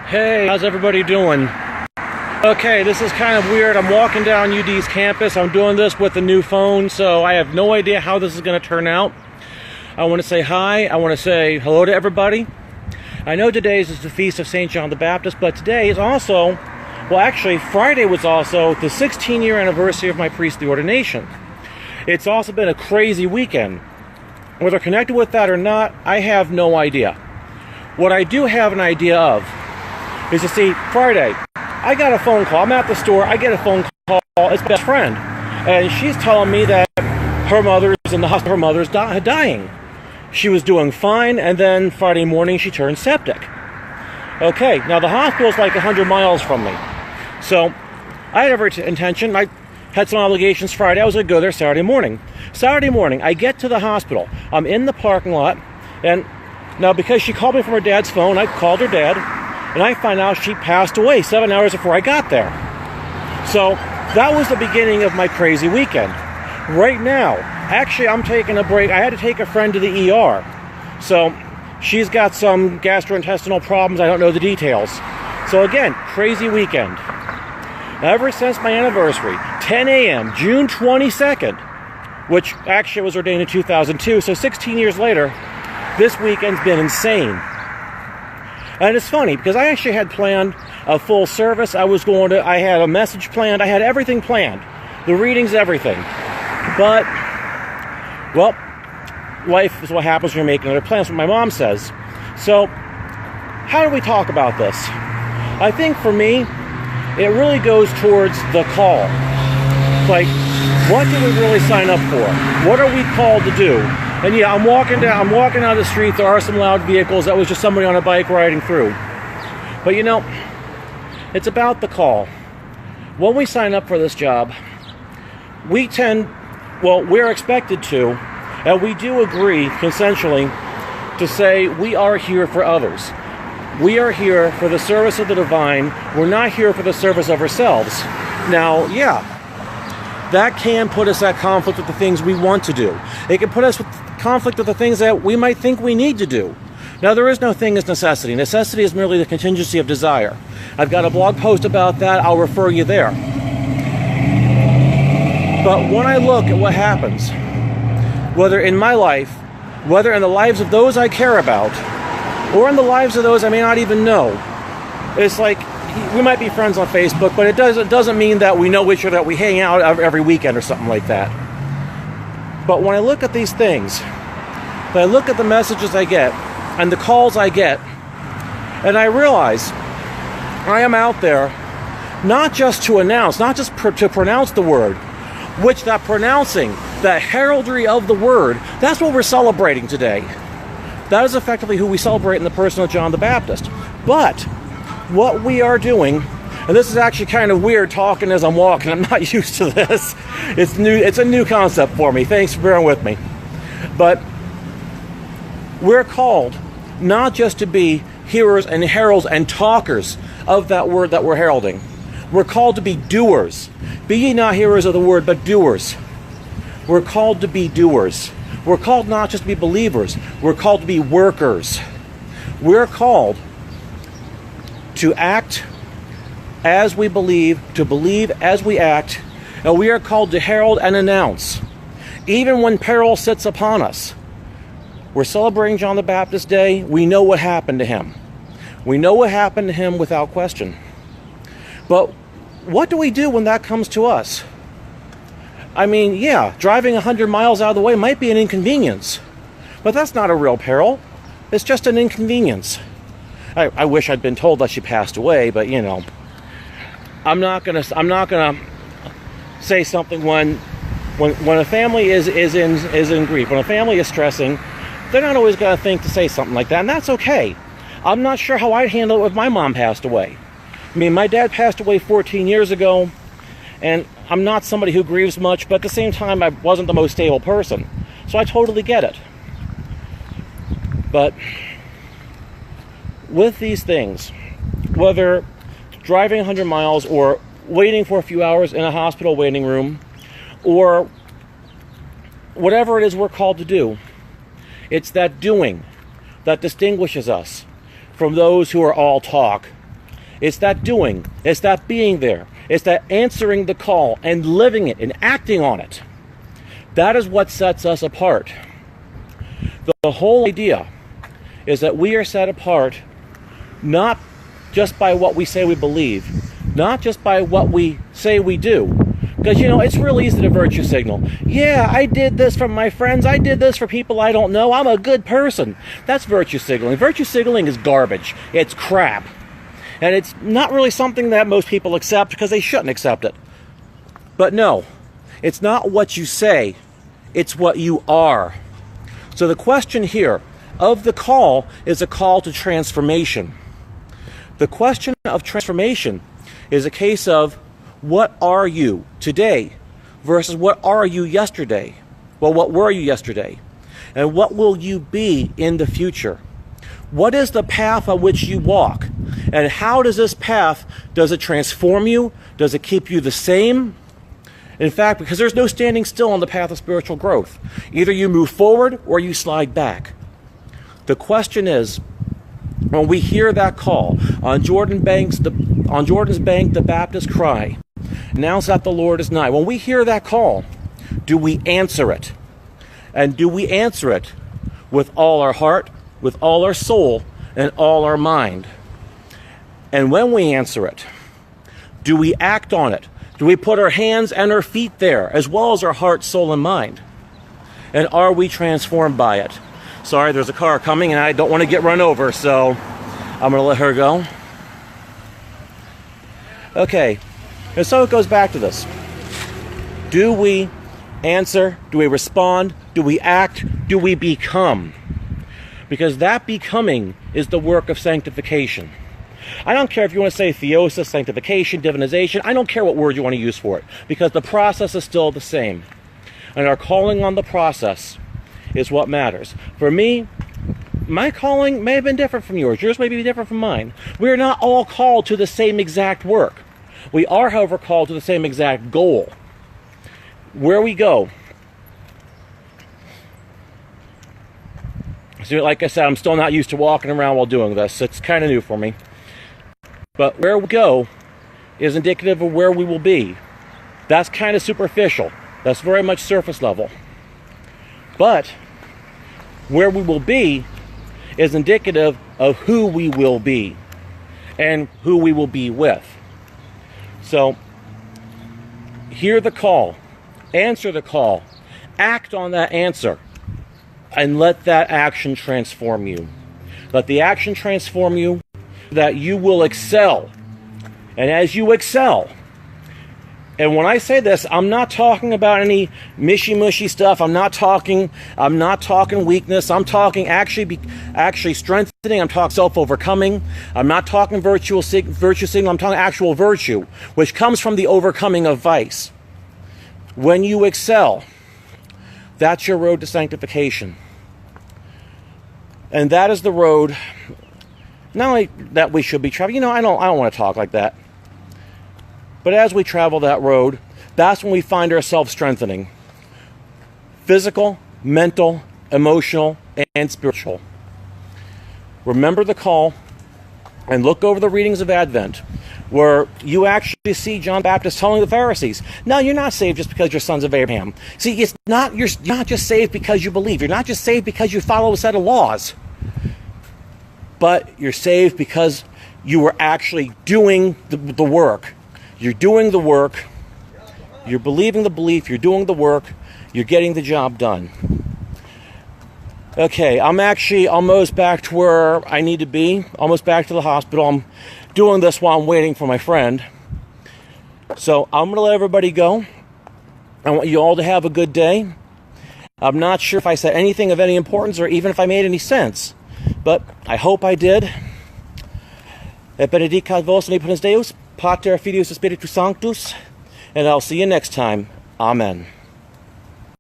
Hey, how's everybody doing? Okay, this is kind of weird. I'm walking down UD's campus. I'm doing this with a new phone, so I have no idea how this is going to turn out. I want to say hi. I want to say hello to everybody. I know today is the feast of St. John the Baptist, but today is also, well, actually, Friday was also the 16-year anniversary of my priestly ordination. It's also been a crazy weekend. Whether connected with that or not, I have no idea. What I do have an idea of is, to see, Friday, I got a phone call. I'm at the store. I get a phone call. It's my best friend. And she's telling me that her mother's in the hospital. Her mother's dying. She was doing fine, and then Friday morning she turned septic. Okay, now the hospital's like 100 miles from me. So I had every intention. I had some obligations Friday. I was going to go there Saturday morning. Saturday morning, I get to the hospital. I'm in the parking lot, and now because she called me from her dad's phone, I called her dad, and I find out she passed away 7 hours before I got there. So that was the beginning of my crazy weekend. Right now, actually, I'm taking a break. I had to take a friend to the ER. So she's got some gastrointestinal problems. I don't know the details. So again, crazy weekend. Ever since my anniversary, 10 a.m., June 22nd, which actually was ordained in 2002, so 16 years later, this weekend's been insane. And it's funny, because I actually had planned a full service. I had a message planned. I had everything planned. The readings, everything. But, well, life is what happens when you're making other plans, what my mom says. So, how do we talk about this? I think for me, it really goes towards the call. Like, what do we really sign up for? What are we called to do? And yeah, I'm walking down the street. There are some loud vehicles. That was just somebody on a bike riding through. But you know, it's about the call. When we sign up for this job, we're expected to, and we do agree consensually to say we are here for others. We are here for the service of the divine. We're not here for the service of ourselves. Now, yeah, that can put us at conflict with the things we want to do. It can put us with conflict with the things that we might think we need to do. Now, there is no thing as necessity. Necessity is merely the contingency of desire. I've got a blog post about that. I'll refer you there. But when I look at what happens, whether in my life, whether in the lives of those I care about, or in the lives of those I may not even know, it's like, we might be friends on Facebook, but it doesn't mean that we know each other, that we hang out every weekend or something like that. But when I look at these things, when I look at the messages I get, and the calls I get, and I realize I am out there not just to announce, not just to pronounce the word, which that pronouncing, that heraldry of the word, that's what we're celebrating today. That is effectively who we celebrate in the person of John the Baptist. But what we are doing, and this is actually kind of weird talking as I'm walking. I'm not used to this. It's new. It's a new concept for me. Thanks for bearing with me. But we're called not just to be hearers and heralds and talkers of that word that we're heralding. We're called to be doers. Be ye not hearers of the word, but doers. We're called to be doers. We're called not just to be believers. We're called to be workers. We're called to act as we believe, to believe as we act, and we are called to herald and announce, even when peril sits upon us. We're celebrating John the Baptist Day. We know what happened to him. We know what happened to him without question. But what do we do when that comes to us? I mean, yeah, driving 100 miles out of the way might be an inconvenience, but that's not a real peril. It's just an inconvenience. I wish I'd been told that she passed away, but you know, I'm not gonna say something when a family is in grief, when a family is stressing. They're not always gonna think to say something like that, and that's okay. I'm not sure how I'd handle it if my mom passed away. I mean, my dad passed away 14 years ago, and I'm not somebody who grieves much, but at the same time, I wasn't the most stable person. So I totally get it. But with these things, whether driving 100 miles or waiting for a few hours in a hospital waiting room, or whatever it is we're called to do, it's that doing that distinguishes us from those who are all talk It's that doing. It's that being there. It's that answering the call and living it and acting on it. That is what sets us apart. The whole idea is that we are set apart not just by what we say we believe, not just by what we say we do. Because, it's real easy to virtue signal. Yeah, I did this for my friends. I did this for people I don't know. I'm a good person. That's virtue signaling. Virtue signaling is garbage. It's crap. And it's not really something that most people accept because they shouldn't accept it. But no, it's not what you say. It's what you are. So the question here of the call is a call to transformation. The question of transformation is a case of what are you today versus what are you yesterday? Well, what were you yesterday? And what will you be in the future? What is the path on which you walk? And how does this path, does it transform you? Does it keep you the same? In fact, because there's no standing still on the path of spiritual growth. Either you move forward or you slide back. The question is, when we hear that call, on Jordan's bank, the Baptists cry, now that the Lord is nigh. When we hear that call, do we answer it? And do we answer it with all our heart, with all our soul, and all our mind? And when we answer it, do we act on it? Do we put our hands and our feet there, as well as our heart, soul, and mind? And are we transformed by it? Sorry, there's a car coming, and I don't want to get run over, so I'm going to let her go. Okay, and so it goes back to this. Do we answer? Do we respond? Do we act? Do we become? Because that becoming is the work of sanctification. I don't care if you want to say theosis, sanctification, divinization. I don't care what word you want to use for it, because the process is still the same. And our calling on the process is what matters. For me, my calling may have been different from yours. Yours may be different from mine. We are not all called to the same exact work. We are, however, called to the same exact goal. Where we go. So, like I said, I'm still not used to walking around while doing this. It's kind of new for me. But where we go is indicative of where we will be. That's kind of superficial. That's very much surface level. But where we will be is indicative of who we will be and who we will be with. So, hear the call, answer the call, act on that answer, and let that action transform you. Let the action transform you, that you will excel. And as you excel, and when I say this, I'm not talking about any mushy stuff. I'm not talking weakness. I'm talking actually strengthening. I'm talking self-overcoming. I'm not talking virtue signal. I'm talking actual virtue, which comes from the overcoming of vice. When you excel, that's your road to sanctification. And that is the road, not only that we should be traveling. I don't want to talk like that. But as we travel that road, that's when we find ourselves strengthening. Physical, mental, emotional, and spiritual. Remember the call and look over the readings of Advent, where you actually see John the Baptist telling the Pharisees, no, you're not saved just because you're sons of Abraham. See, you're not just saved because you believe. You're not just saved because you follow a set of laws. But you're saved because you were actually doing the work. You're doing the work, you're believing the belief, you're doing the work, you're getting the job done. Okay, I'm actually almost back to where I need to be, almost back to the hospital. I'm doing this while I'm waiting for my friend. So I'm going to let everybody go. I want you all to have a good day. I'm not sure if I said anything of any importance or even if I made any sense, but I hope I did. Et benedicat vos omnipotens Deus, Pater, Filius, et Spiritus Sanctus, and I'll see you next time. Amen.